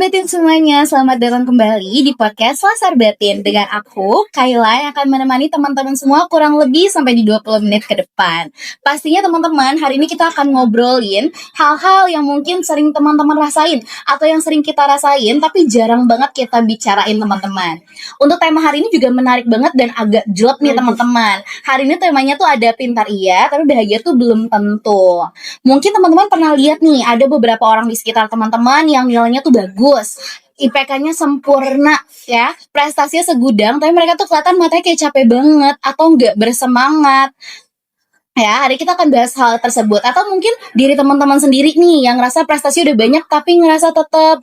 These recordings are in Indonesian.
Batin semuanya, selamat datang kembali di podcast Selasar Batin dengan aku, Kayla, yang akan menemani teman-teman semua kurang lebih sampai di 20 menit ke depan. Pastinya teman-teman, hari ini kita akan ngobrolin hal-hal yang mungkin sering teman-teman rasain atau yang sering kita rasain tapi jarang banget kita bicarain teman-teman. Untuk tema hari ini juga menarik banget dan agak jelek nih teman-teman. Hari ini temanya tuh ada pintar iya, tapi bahagia tuh belum tentu. Mungkin teman-teman pernah lihat nih, ada beberapa orang di sekitar teman-teman yang nilainya tuh bagus, IPK-nya sempurna ya, prestasinya segudang, tapi mereka tuh kelihatan matanya kayak capek banget atau nggak bersemangat. Ya, hari kita akan bahas hal tersebut. Atau mungkin diri teman-teman sendiri nih yang ngerasa prestasi udah banyak tapi ngerasa tetap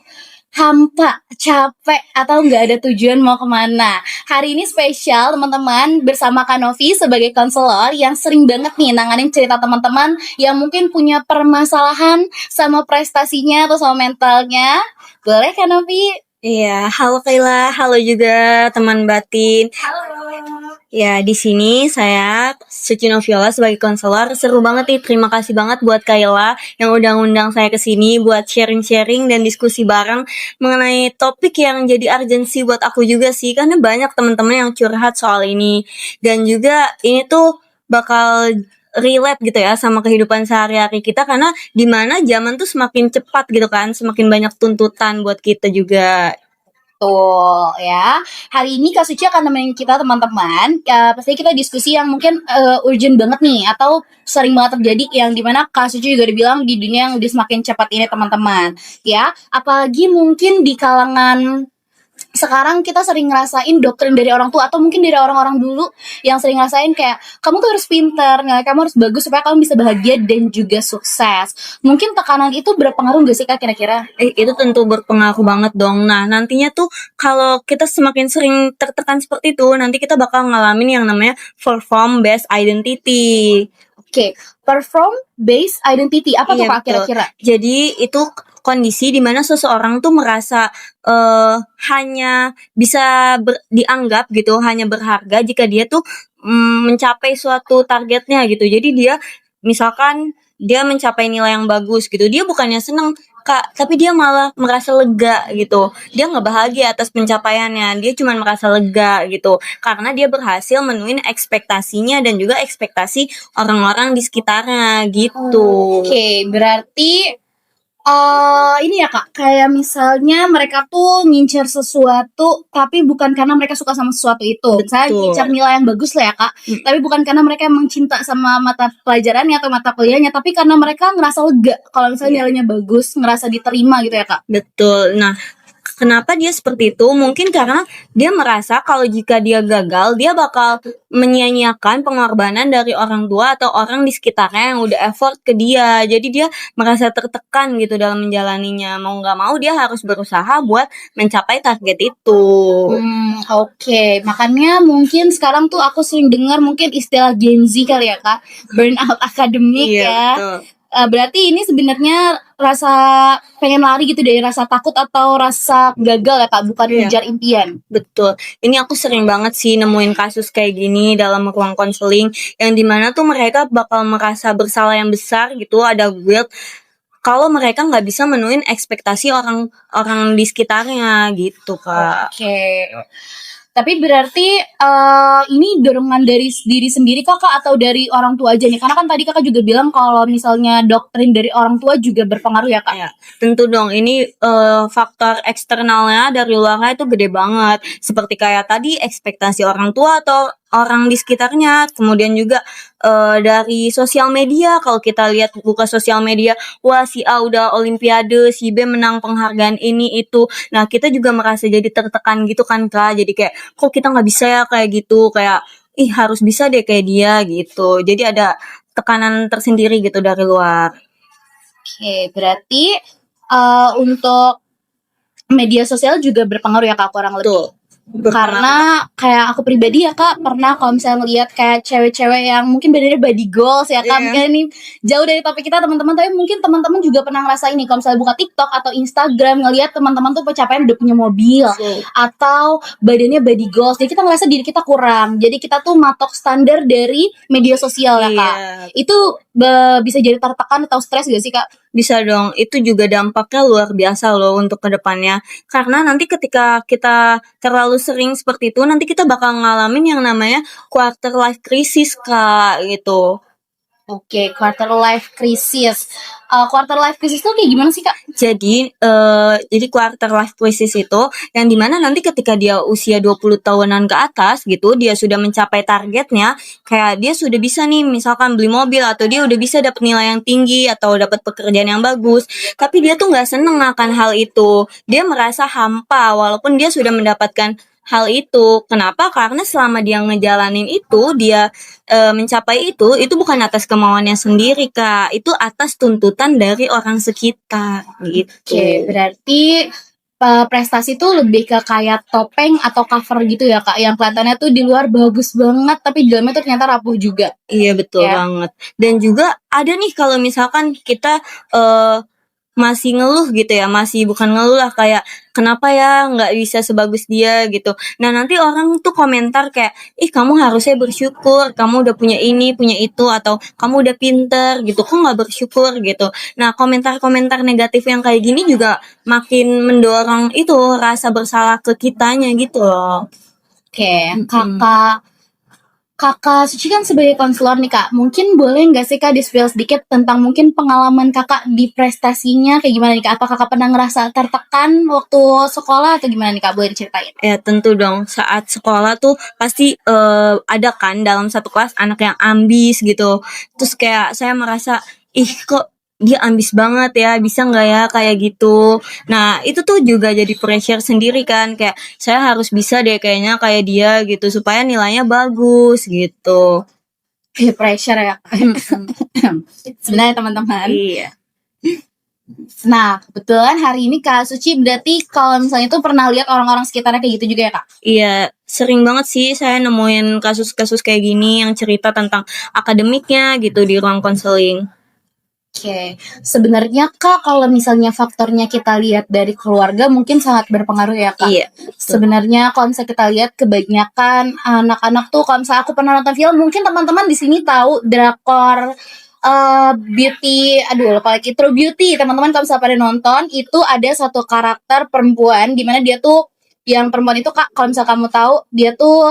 hampa, capek, atau nggak ada tujuan mau kemana. Hari ini spesial teman-teman bersama Kak Novi sebagai konselor yang sering banget nih nanganin cerita teman-teman yang mungkin punya permasalahan sama prestasinya atau sama mentalnya. Boleh Kak Novi? Iya, halo Kayla, halo juga teman Batin. Halo. Ya, di sini saya Suci Noviola sebagai konselor. Seru banget nih, terima kasih banget buat Kayla yang udah ngundang saya ke sini buat sharing-sharing dan diskusi bareng mengenai topik yang jadi urgensi buat aku juga sih, karena banyak teman-teman yang curhat soal ini. Dan juga ini tuh bakal relate gitu ya sama kehidupan sehari-hari kita, karena dimana zaman tuh semakin cepat gitu kan, semakin banyak tuntutan buat kita juga. Tuh ya, hari ini Kak Suci akan nemenin kita teman-teman. Pasti kita diskusi yang mungkin urgent banget nih, atau sering banget terjadi yang dimana Kak Suci juga dibilang di dunia yang udah semakin cepat ini teman-teman. Ya, apalagi mungkin di kalangan sekarang kita sering ngerasain doktrin dari orang tua atau mungkin dari orang-orang dulu yang sering ngerasain kayak kamu tuh harus pinter, kamu harus bagus supaya kamu bisa bahagia dan juga sukses. Mungkin tekanan itu berpengaruh gak sih Kak kira-kira? Itu tentu berpengaruh banget dong. Nah, nantinya tuh kalau kita semakin sering tertekan seperti itu, nanti kita bakal ngalamin yang namanya perform based identity. Oke, perform based identity apa tuh Iya, Kak kira-kira? Jadi itu kondisi di mana seseorang tuh merasa hanya bisa dianggap gitu, hanya berharga jika dia tuh mencapai suatu targetnya gitu. Jadi dia misalkan dia mencapai nilai yang bagus gitu, dia bukannya seneng Kak, tapi dia malah merasa lega gitu. Dia nggak bahagia atas pencapaiannya, dia cuma merasa lega gitu. Karena dia berhasil menuhin ekspektasinya dan juga ekspektasi orang-orang di sekitarnya gitu. Oke, berarti ini ya Kak, kayak misalnya mereka tuh ngincer sesuatu tapi bukan karena mereka suka sama sesuatu itu. Misalnya ngincer nilai yang bagus lah ya Kak, tapi bukan karena mereka emang cinta sama mata pelajarannya atau mata kuliahnya, tapi karena mereka ngerasa lega kalau misalnya nilainya bagus, ngerasa diterima gitu ya Kak. Betul. Nah, kenapa dia seperti itu? Mungkin karena dia merasa kalau jika dia gagal, dia bakal menyia-nyiakan pengorbanan dari orang tua atau orang di sekitarnya yang udah effort ke dia. Jadi dia merasa tertekan gitu dalam menjalaninya. Mau nggak mau dia harus berusaha buat mencapai target itu. Oke. Makanya mungkin sekarang tuh aku sering dengar mungkin istilah Gen Z kali ya Kak, burnout akademik ya. Betul. Berarti ini sebenarnya rasa pengen lari gitu dari rasa takut atau rasa gagal ya Kak, bukan ngejar impian. Betul. Ini aku sering banget sih nemuin kasus kayak gini dalam ruang konseling yang dimana tuh mereka bakal merasa bersalah yang besar gitu, ada guilt kalau mereka nggak bisa menuhin ekspektasi orang di sekitarnya gitu Kak. Oke. Tapi berarti ini dorongan dari diri sendiri Kakak atau dari orang tua aja nih? Karena kan tadi Kakak juga bilang kalau misalnya doktrin dari orang tua juga berpengaruh ya Kak? Ya, tentu dong. Ini faktor eksternalnya dari luarnya itu gede banget. Seperti kayak tadi ekspektasi orang tua atau orang di sekitarnya. Kemudian juga dari sosial media. Kalau kita lihat buka sosial media, wah si A udah olimpiade, si B menang penghargaan ini itu. Nah kita juga merasa jadi tertekan gitu kan Kak. Jadi kayak kok kita nggak bisa ya kayak gitu. Kayak harus bisa deh kayak dia gitu. Jadi ada tekanan tersendiri gitu dari luar. Oke, berarti untuk media sosial juga berpengaruh ya Kak kurang lebih. Karena kayak aku pribadi ya Kak, pernah kalau misalnya ngeliat kayak cewek-cewek yang mungkin badannya body goals ya Kak, mungkin ini jauh dari topik kita teman-teman, tapi mungkin teman-teman juga pernah ngerasain nih kalau misalnya buka TikTok atau Instagram ngelihat teman-teman tuh pencapaian udah punya mobil atau badannya body goals, jadi kita ngerasa diri kita kurang, jadi kita tuh matok standar dari media sosial ya Kak. Itu bisa jadi tertekan atau stres gak sih Kak? Bisa dong, itu juga dampaknya luar biasa loh untuk kedepannya. Karena nanti ketika kita terlalu sering seperti itu, nanti kita bakal ngalamin yang namanya quarter life crisis, Kak, gitu. Oke, quarter life crisis. Quarter life crisis tuh kayak gimana sih Kak? Jadi quarter life crisis itu yang dimana nanti ketika dia usia 20 tahunan ke atas gitu, dia sudah mencapai targetnya, kayak dia sudah bisa nih misalkan beli mobil atau dia udah bisa dapat nilai yang tinggi atau dapat pekerjaan yang bagus, tapi dia tuh nggak seneng akan hal itu. Dia merasa hampa walaupun dia sudah mendapatkan hal itu. Kenapa? Karena selama dia ngejalanin itu, dia mencapai itu bukan atas kemauannya sendiri, Kak. Itu atas tuntutan dari orang sekitar, gitu. Oke, berarti prestasi tuh lebih ke kayak topeng atau cover gitu ya Kak, yang kelihatannya tuh di luar bagus banget tapi di dalamnya tuh ternyata rapuh juga. Iya, betul Ya. banget. Dan juga ada nih kalau misalkan kita masih ngeluh gitu ya, masih bukan ngeluh lah, kayak kenapa ya nggak bisa sebagus dia gitu. Nah nanti orang tuh komentar kayak, ih kamu harusnya bersyukur, kamu udah punya ini, punya itu, atau kamu udah pinter gitu, kok nggak bersyukur gitu. Nah komentar-komentar negatif yang kayak gini juga makin mendorong itu rasa bersalah ke kitanya gitu loh. Oke, Kakak Suci kan sebagai konselor nih Kak, mungkin boleh nggak sih Kak di-spill sedikit tentang mungkin pengalaman Kakak di prestasinya kayak gimana nih Kak? Apa Kakak pernah ngerasa tertekan waktu sekolah atau gimana nih Kak? Boleh diceritain? Ya tentu dong, saat sekolah tuh pasti ada kan dalam satu kelas anak yang ambis gitu. Terus kayak saya merasa, ih kok dia ambis banget ya, bisa nggak ya kayak gitu. Nah itu tuh juga jadi pressure sendiri kan, kayak saya harus bisa deh kayaknya kayak dia gitu supaya nilainya bagus gitu. Pressure ya. Sebenarnya teman-teman. Iya. Nah, kebetulan hari ini Kak Suci berarti kalau misalnya tuh pernah lihat orang-orang sekitarnya kayak gitu juga ya Kak? Iya, sering banget sih saya nemuin kasus-kasus kayak gini yang cerita tentang akademiknya gitu di ruang konseling. Oke, sebenarnya Kak kalau misalnya faktornya kita lihat dari keluarga mungkin sangat berpengaruh ya Kak. Iya. Sebenarnya kalau misalnya kita lihat kebanyakan anak-anak tuh kalau misalnya aku pernah nonton film mungkin teman-teman di sini tahu drakor Beauty, aduh lupa lagi, True Beauty. Teman-teman kalau misalnya pada nonton itu ada satu karakter perempuan di mana dia tuh yang perempuan itu Kak, kalau misalnya kamu tahu dia tuh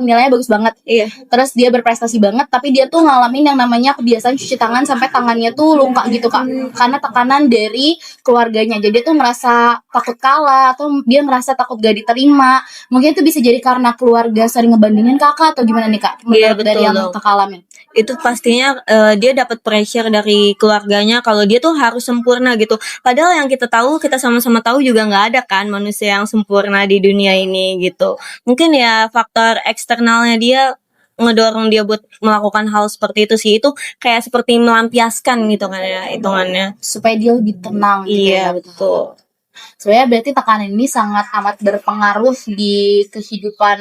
nilainya bagus banget. Iya. Terus dia berprestasi banget, tapi dia tuh ngalamin yang namanya kebiasaan cuci tangan sampai tangannya tuh luka gitu Kak. Karena tekanan dari keluarganya. Jadi dia tuh merasa takut kalah atau dia merasa takut gak diterima. Mungkin itu bisa jadi karena keluarga sering ngebandingin Kakak atau gimana nih Kak? Iya, Menurut dari betul yang dong. Kakak alamin. Itu pastinya dia dapat pressure dari keluarganya kalau dia tuh harus sempurna gitu. Padahal yang kita tahu, kita sama-sama tahu juga nggak ada kan manusia yang sempurna di dunia ini gitu. Mungkin ya faktor eksternalnya dia ngedorong dia buat melakukan hal seperti itu sih. Itu kayak seperti melampiaskan gitu kan ya hitungannya. Supaya dia lebih tenang gitu Iya, ya. betul. Sebenarnya berarti tekanan ini sangat amat berpengaruh di kehidupan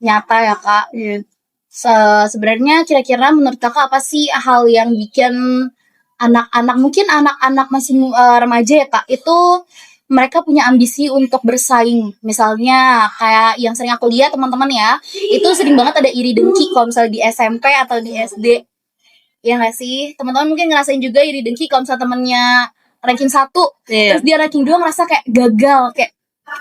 nyata ya Kak. Iya. Sebenarnya kira-kira menurut Kakak apa sih hal yang bikin anak-anak mungkin anak-anak masih remaja ya Kak itu mereka punya ambisi untuk bersaing. Misalnya kayak yang sering aku lihat teman-teman ya, itu sering banget ada iri dengki kalau misalnya di SMP atau di SD. Ya nggak sih? Teman-teman mungkin ngerasain juga iri dengki kalau misalnya temennya ranking 1, Iya. terus dia ranking 2 ngerasa kayak gagal, kayak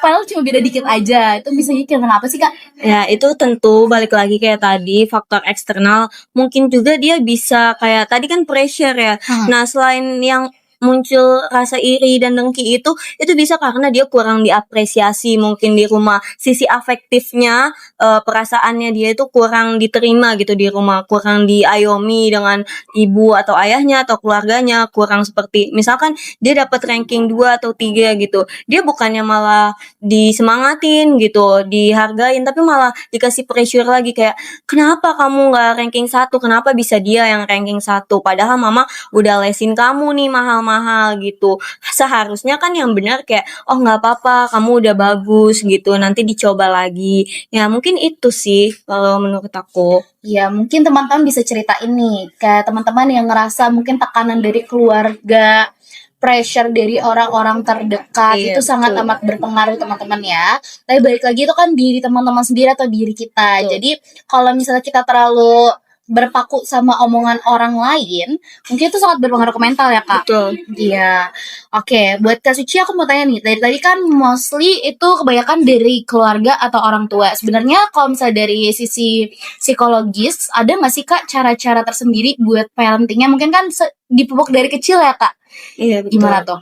padahal cuma beda dikit aja. Itu bisa bikin kenapa sih Kak? Ya, itu tentu balik lagi kayak tadi faktor eksternal. Mungkin juga dia bisa kayak tadi kan pressure ya. Nah, selain yang muncul rasa iri dan dengki itu bisa karena dia kurang diapresiasi mungkin di rumah. Sisi afektifnya, perasaannya dia itu kurang diterima gitu di rumah, kurang diayomi dengan ibu atau ayahnya atau keluarganya, kurang seperti misalkan dia dapat ranking 2 atau 3 gitu. Dia bukannya malah disemangatin gitu, dihargain, tapi malah dikasih pressure lagi kayak, kenapa kamu nggak ranking 1? Kenapa bisa dia yang ranking 1? Padahal mama udah lesin kamu nih mahal-mahal gitu. Seharusnya kan yang benar kayak, oh nggak apa-apa, kamu udah bagus gitu, nanti dicoba lagi. Ya mungkin itu sih kalau menurut aku. Ya mungkin teman-teman bisa cerita ini ke teman-teman yang ngerasa mungkin tekanan dari keluarga, pressure dari orang-orang terdekat Iya, itu sangat betul. amat berpengaruh teman-teman ya. Tapi balik lagi itu kan diri teman-teman sendiri atau diri kita. Betul. Jadi kalau misalnya kita terlalu berpaku sama omongan orang lain, mungkin itu sangat berpengaruh ke mental ya Kak. Betul. Iya. Oke, buat Kak Suci aku mau tanya nih. Dari tadi kan mostly itu kebanyakan dari keluarga atau orang tua. Sebenarnya kalau misalnya dari sisi psikologis, ada nggak sih Kak cara-cara tersendiri buat parentingnya? Mungkin kan dipupuk dari kecil ya Kak. Iya, betul. Gimana tuh?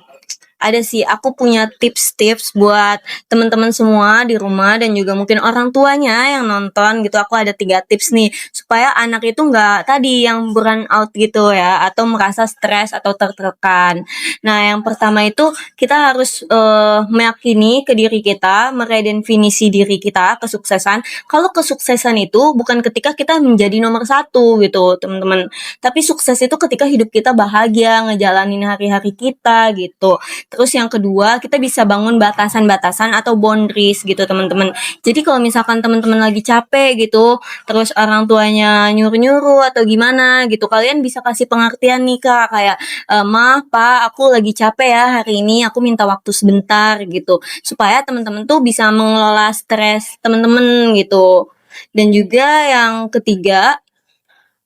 Ada sih, aku punya tips-tips buat teman-teman semua di rumah dan juga mungkin orang tuanya yang nonton gitu. Aku ada 3 tips nih supaya anak itu nggak tadi yang burn out gitu ya, atau merasa stres atau tertekan. Nah, yang pertama itu kita harus meyakini ke diri kita, meredefinisi diri kita kesuksesan. Kalau kesuksesan itu bukan ketika kita menjadi nomor 1 gitu, teman-teman. Tapi sukses itu ketika hidup kita bahagia, ngejalanin hari-hari kita gitu. Terus yang kedua, kita bisa bangun batasan-batasan atau boundaries gitu, teman-teman. Jadi kalau misalkan teman-teman lagi capek gitu, terus orang tuanya nyuruh-nyuruh atau gimana gitu, kalian bisa kasih pengertian nih Kak, kayak maaf Pak, aku lagi capek ya hari ini, aku minta waktu sebentar gitu. Supaya teman-teman tuh bisa mengelola stres teman-teman gitu. Dan juga yang ketiga,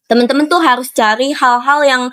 teman-teman tuh harus cari hal-hal yang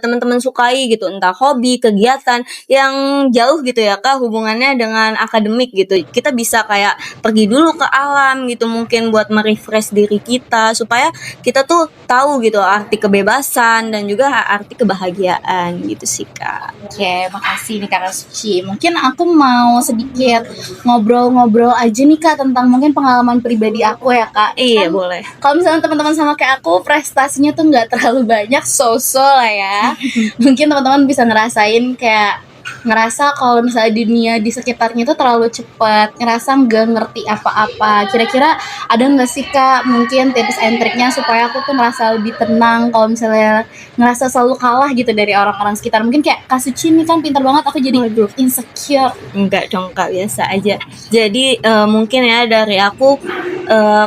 teman-teman sukai gitu, entah hobi, kegiatan yang jauh gitu ya Kak hubungannya dengan akademik gitu. Kita bisa kayak pergi dulu ke alam gitu, mungkin buat merefresh diri kita supaya kita tuh tahu gitu arti kebebasan dan juga arti kebahagiaan gitu sih Kak. Oke, makasih nih Kak Suci. Mungkin aku mau sedikit ngobrol-ngobrol aja nih Kak tentang mungkin pengalaman pribadi aku ya Kak. Iya, Kan boleh. kalau misalnya teman-teman sama kayak aku prestasinya tuh nggak terlalu banyak, so-so lah ya. Mungkin teman-teman bisa ngerasain kayak ngerasa kalau misalnya dunia di sekitarnya itu terlalu cepat, ngerasa nggak ngerti apa-apa. Kira-kira ada nggak sih Kak mungkin tips and triknya supaya aku tuh ngerasa lebih tenang kalau misalnya ngerasa selalu kalah gitu dari orang-orang sekitar. Mungkin kayak Kak Suci nih kan pintar banget, aku jadi insecure. Enggak dong Kak, biasa aja. Jadi mungkin ya dari aku,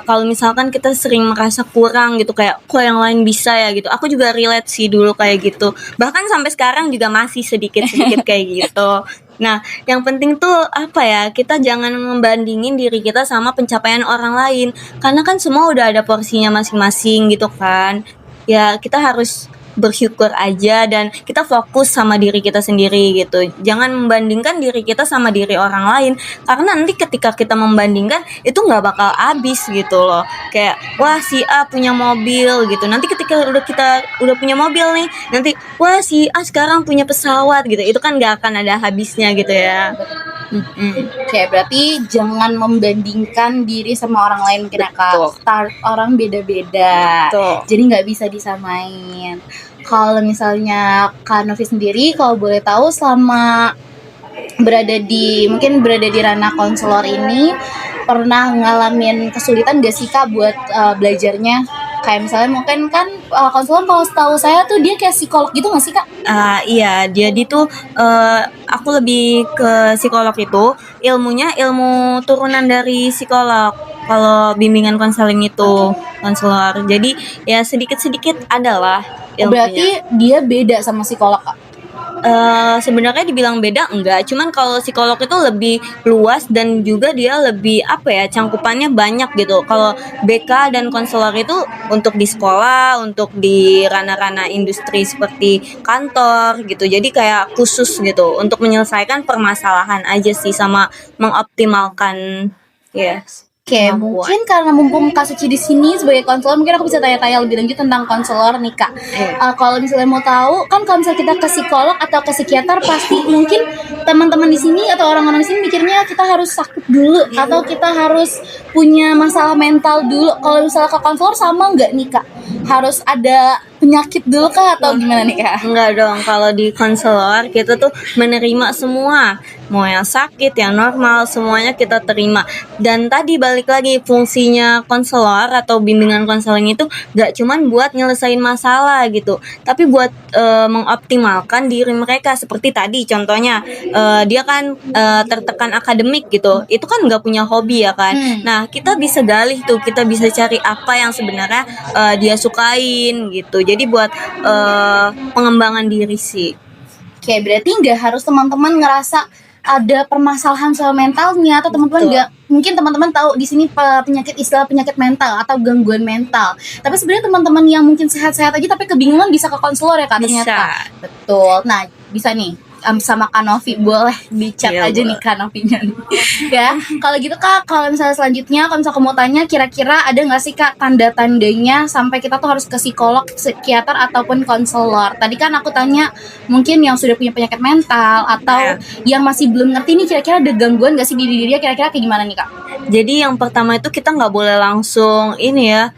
kalau misalkan kita sering merasa kurang gitu, kayak kok yang lain bisa ya gitu, aku juga relate sih dulu kayak gitu, bahkan sampai sekarang juga masih sedikit-sedikit kayak gitu. Nah, yang penting tuh apa ya, kita jangan membandingin diri kita sama pencapaian orang lain, karena kan semua udah ada porsinya masing-masing gitu kan. Ya kita harus bersyukur aja dan kita fokus sama diri kita sendiri gitu. Jangan membandingkan diri kita sama diri orang lain, karena nanti ketika kita membandingkan itu nggak bakal habis gitu loh. Kayak wah si A punya mobil gitu, nanti ketika kita udah punya mobil nih, nanti wah si A sekarang punya pesawat gitu, itu kan nggak akan ada habisnya gitu ya. Oke, berarti jangan membandingkan diri sama orang lain mungkin ya Kak. Betul. Start orang beda-beda. Betul. Jadi nggak bisa disamain. Kalau misalnya Kak Novi sendiri, kalau boleh tahu selama mungkin berada di ranah konselor ini, pernah ngalamin kesulitan gak sih Kak buat belajarnya? Kayak misalnya mungkin kan konselor kalau setahu saya tuh dia kayak psikolog gitu gak sih Kak? Iya, jadi tuh aku lebih ke psikolog itu ilmunya ilmu turunan dari psikolog. Kalau bimbingan konseling itu konselor, jadi ya sedikit-sedikit adalah ilmunya. Berarti dia beda sama psikolog Kak? Sebenarnya dibilang beda enggak, cuman kalau psikolog itu lebih luas dan juga dia lebih apa ya, cangkupannya banyak gitu. Kalau BK dan konselor itu untuk di sekolah, untuk di ranah-ranah industri seperti kantor gitu. Jadi kayak khusus gitu untuk menyelesaikan permasalahan aja sih sama mengoptimalkan yes. Oke, mungkin karena mumpung Kak Suci di sini sebagai konselor, mungkin aku bisa tanya-tanya lebih lanjut tentang konselor nih Kak. Kalau misalnya mau tahu, kan kalau misalnya kita ke psikolog atau ke psikiater, pasti mungkin teman-teman di sini atau orang-orang di sini mikirnya kita harus sakit dulu atau kita harus punya masalah mental dulu. Kalau misalnya ke konselor sama nggak nih Kak? Harus ada penyakit dulu Kak atau gimana nih Kak? Enggak dong, kalau di konselor kita tuh menerima semua, mau yang sakit, yang normal, semuanya kita terima. Dan tadi balik lagi, fungsinya konselor atau bimbingan konseling itu gak cuman buat nyelesain masalah gitu, tapi buat mengoptimalkan diri mereka. Seperti tadi contohnya, dia kan tertekan akademik gitu, itu kan gak punya hobi ya kan. Nah, kita bisa galih tuh, kita bisa cari apa yang sebenarnya dia sukain gitu. Jadi buat pengembangan diri sih. Oke, berarti nggak harus teman-teman ngerasa ada permasalahan soal mentalnya, atau teman-teman Betul. nggak, mungkin teman-teman tahu di sini istilah penyakit mental atau gangguan mental. Tapi sebenarnya teman-teman yang mungkin sehat-sehat aja tapi kebingungan bisa ke konselor ya Kak Bisa. ternyata. Betul. Nah, bisa nih sama Kak Novi, boleh di-chat Iya, aja nih boleh. Kak Novinya nih. Ya, kalau gitu Kak, kalau misalnya selanjutnya kalau misalnya kamu mau tanya kira-kira ada nggak sih Kak tanda-tandanya sampai kita tuh harus ke psikolog, psikiater ataupun konselor? Tadi kan aku tanya mungkin yang sudah punya penyakit mental atau yang masih belum ngerti nih kira-kira ada gangguan nggak sih di diri dia, kira-kira kayak gimana nih Kak? Jadi yang pertama itu kita nggak boleh langsung ini ya,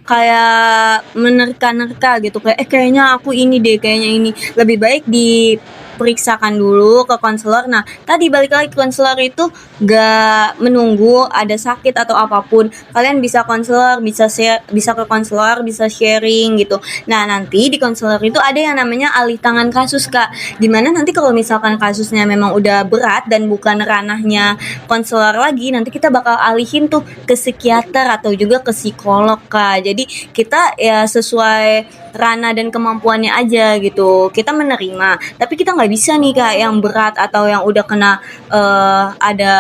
kayak menerka-nerka gitu, kayak kayaknya aku ini deh, kayaknya ini. Lebih baik diperiksakan dulu ke konselor. Nah, tadi balik lagi ke konselor itu gak menunggu ada sakit atau apapun. Kalian bisa konselor, bisa ke konselor, bisa sharing gitu. Nah, nanti di konselor itu ada yang namanya alih tangan kasus, Kak. Dimana nanti kalau misalkan kasusnya memang udah berat dan bukan ranahnya konselor lagi, nanti kita bakal alihin tuh ke psikiater atau juga ke psikolog, Kak. Jadi kita ya sesuai ranah dan kemampuannya aja gitu. Kita menerima, tapi kita nggak bisa nih Kak yang berat atau yang udah kena ada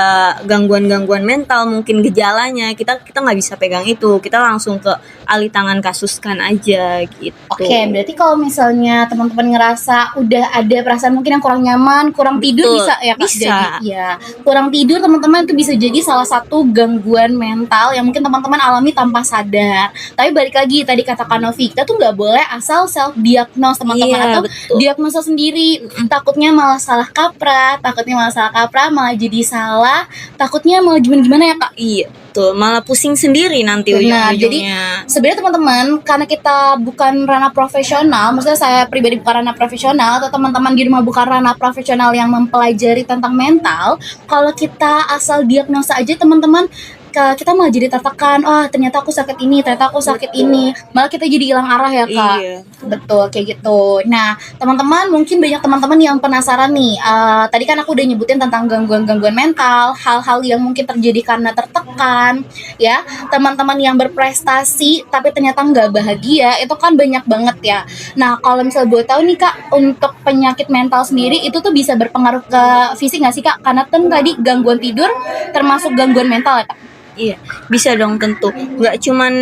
gangguan-gangguan mental, mungkin gejalanya kita nggak bisa pegang itu. Kita langsung ke alih tangan kasuskan aja gitu. Oke, berarti kalau misalnya teman-teman ngerasa udah ada perasaan mungkin yang kurang nyaman, kurang tidur, Betul, bisa ya Kak? bisa. Jadi ya, kurang tidur teman-teman itu bisa jadi salah satu gangguan mental yang mungkin teman-teman alami tanpa sadar. Tapi balik lagi tadi kata Kak Novi, kita tuh nggak boleh asal self diagnose teman-teman, Iya, atau betul. diagnosa sendiri. Takutnya malah salah kaprah, malah jadi salah, takutnya malah gimana-gimana ya Kak? Iya, betul. Malah pusing sendiri nanti Benar, jadi ujung-ujungnya. sebenarnya teman-teman, karena kita bukan ranah profesional, maksudnya saya pribadi bukan ranah profesional, atau teman-teman di rumah bukan ranah profesional yang mempelajari tentang mental, kalau kita asal diagnosa aja teman-teman, kita malah jadi tertekan, ternyata aku sakit ini, ternyata aku sakit ini, malah kita jadi hilang arah ya Kak. Iya. Betul, kayak gitu. Nah, teman-teman, mungkin banyak teman-teman yang penasaran nih. Tadi kan aku udah nyebutin tentang gangguan-gangguan mental, hal-hal yang mungkin terjadi karena tertekan, ya. Teman-teman yang berprestasi tapi ternyata nggak bahagia, itu kan banyak banget ya. Nah, kalau misalnya gue tahu nih Kak, untuk penyakit mental sendiri itu tuh bisa berpengaruh ke fisik nggak sih Kak? Karena kan tadi gangguan tidur termasuk gangguan mental ya Kak? Iya, bisa dong tentu. Nggak cuman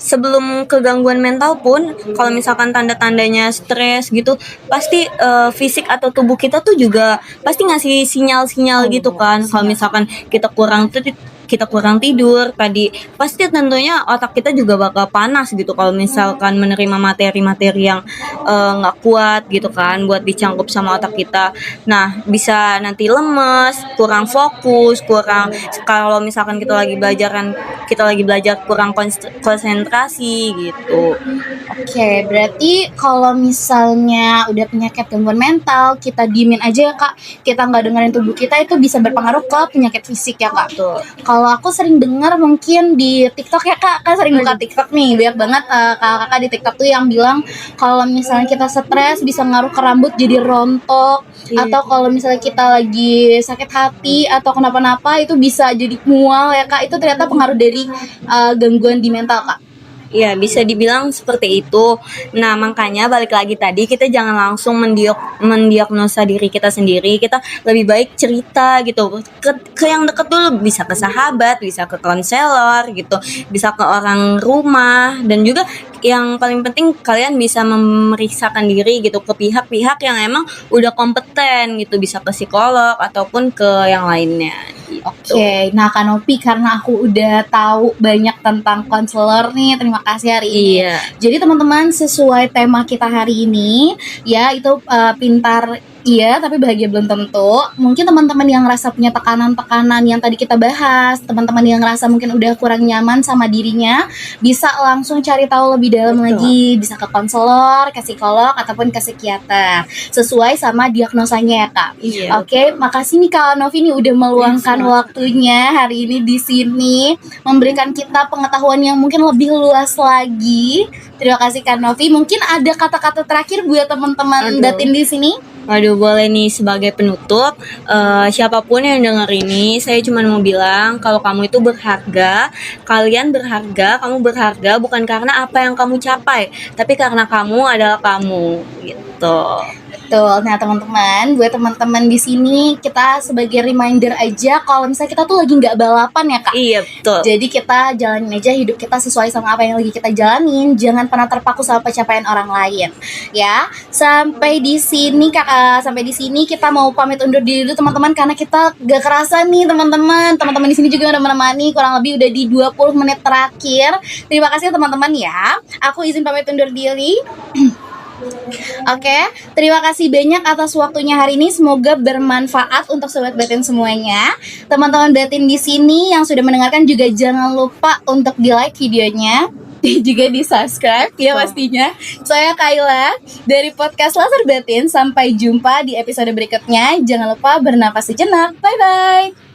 sebelum kegangguan mental pun, kalau misalkan tanda-tandanya stres gitu, pasti fisik atau tubuh kita tuh juga pasti ngasih sinyal-sinyal gitu kan. Kalau misalkan kita kurang tidur tadi, pasti tentunya otak kita juga bakal panas gitu kalau misalkan menerima materi-materi yang nggak kuat gitu kan buat dicangkup sama otak kita. Nah, bisa nanti lemes, kurang fokus, kalau misalkan kita lagi belajar kurang konsentrasi gitu. Oke, berarti kalau misalnya udah penyakit gangguan mental, kita diemin aja ya Kak, kita nggak dengerin tubuh kita, itu bisa berpengaruh ke penyakit fisik ya Kak. Betul. Kalau aku sering dengar mungkin di TikTok ya Kak, kan sering buka TikTok nih, banyak banget kakak-kakak di TikTok tuh yang bilang kalau misalnya kita stres bisa ngaruh ke rambut jadi rontok, atau kalau misalnya kita lagi sakit hati atau kenapa-napa itu bisa jadi mual ya Kak. Itu ternyata pengaruh dari gangguan di mental Kak. Ya, bisa dibilang seperti itu. Nah, makanya balik lagi tadi, kita jangan langsung mendiagnosa diri kita sendiri. Kita lebih baik cerita gitu ke yang deket dulu, bisa ke sahabat, bisa ke konselor gitu, bisa ke orang rumah, dan juga yang paling penting kalian bisa memeriksakan diri gitu ke pihak-pihak yang emang udah kompeten gitu, bisa ke psikolog ataupun ke yang lainnya gitu. Oke, nah Kak Novi, karena aku udah tahu banyak tentang konselor nih, terima kasih hari ini. Iya. Jadi teman-teman, sesuai tema kita hari ini, ya itu pintar iya tapi bahagia belum tentu. Mungkin teman-teman yang ngerasa punya tekanan-tekanan yang tadi kita bahas, teman-teman yang ngerasa mungkin udah kurang nyaman sama dirinya, bisa langsung cari tahu lebih dalam Betul. lagi, bisa ke konselor, ke psikolog ataupun ke psikiater, sesuai sama diagnosanya ya Kak. Iya. Oke, makasih nih Kak Novi nih udah meluangkan waktunya hari ini di sini, memberikan kita pengetahuan yang mungkin lebih luas lagi. Terima kasih Kak Novi. Mungkin ada kata-kata terakhir buat teman-teman Batin di sini? Waduh, boleh nih sebagai penutup, siapapun yang denger ini, saya cuma mau bilang kalau kamu itu berharga, kalian berharga, kamu berharga bukan karena apa yang kamu capai, tapi karena kamu adalah kamu, gitu. Betul. Nah, teman-teman, buat teman-teman di sini kita sebagai reminder aja kalau misalnya kita tuh lagi nggak balapan ya, Kak. Iya, betul. Jadi kita jalanin aja hidup kita sesuai sama apa yang lagi kita jalanin. Jangan pernah terpaku sama pencapaian orang lain, ya. Sampai di sini, Kak. Sampai di sini kita mau pamit undur diri dulu, teman-teman, karena kita gak kerasa nih, teman-teman. Teman-teman di sini juga udah menemani kurang lebih udah di 20 menit terakhir. Terima kasih teman-teman ya. Aku izin pamit undur diri. Oke, terima kasih banyak atas waktunya hari ini. Semoga bermanfaat untuk sobat Batin semuanya. Teman-teman Batin di sini yang sudah mendengarkan juga jangan lupa untuk di-like videonya dan juga di-subscribe ya pastinya. Saya Kayla dari podcast Laser Batin. Sampai jumpa di episode berikutnya. Jangan lupa bernapas sejenak. Bye bye.